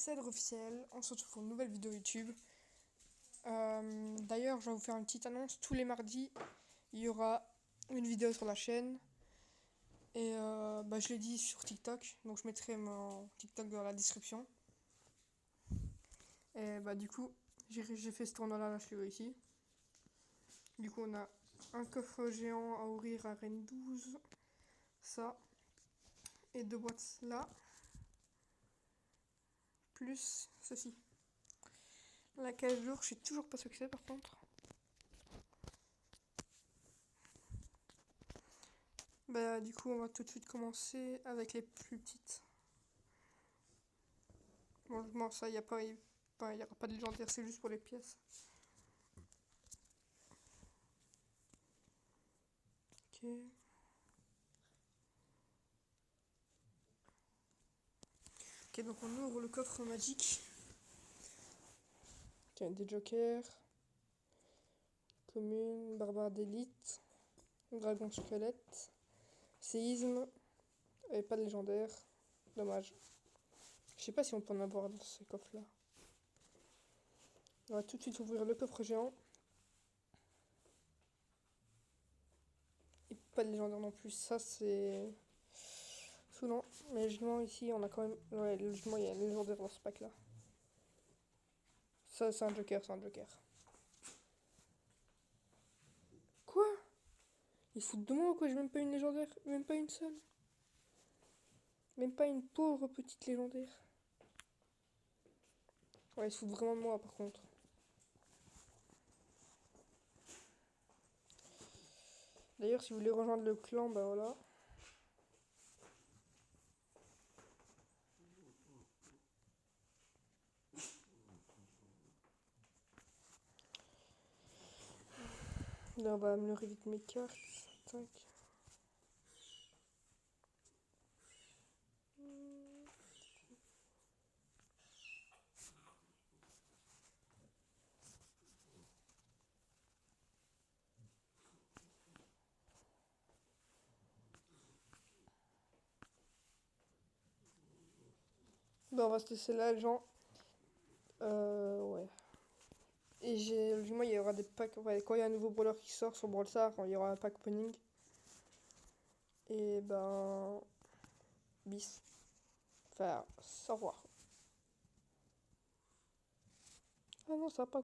Cèdre officiel, on se retrouve pour une nouvelle vidéo YouTube. D'ailleurs, je vais vous faire une petite annonce. Tous les mardis, il y aura une vidéo sur la chaîne. Et je l'ai dit sur TikTok, donc je mettrai mon TikTok dans la description. Et du coup, j'ai fait ce tournoi-là, là, je l'ai réussi. Du coup, on a un coffre géant à ouvrir à Rennes 12. Ça. Et 2 boîtes là. Plus ceci. La cage d'ours, je sais toujours pas ce que c'est par contre. Du coup, on va tout de suite commencer avec les plus petites. Bon, ça, il n'y aura pas de légendaire, c'est juste pour les pièces. Ok. Ok, donc on ouvre le coffre magique. Ok, des jokers. Commune, barbare d'élite. Dragon squelette. Séisme. Et pas de légendaire. Dommage. Je sais pas si on peut en avoir dans ces coffres là. On va tout de suite ouvrir le coffre géant. Et pas de légendaire non plus. Ça c'est saoulant. Mais logiquement ici on a quand même. Ouais, logiquement il y a une légendaire dans ce pack là. Ça c'est un joker, c'est un joker. Quoi? Ils foutent de moi ou quoi? J'ai même pas une légendaire. Même pas une seule. Même pas une pauvre petite légendaire. Ouais, ils se foutent vraiment de moi par contre. D'ailleurs, si vous voulez rejoindre le clan, voilà. Là, on va améliorer vite mes cartes. Tac. On va se laisser là, les gens. Ouais. Et du moins, il y aura des packs. Ouais, quand il y a un nouveau brawler qui sort sur Brawl Stars, il y aura un pack opening. Et bis. Enfin, au revoir. Ah non, ça va pas.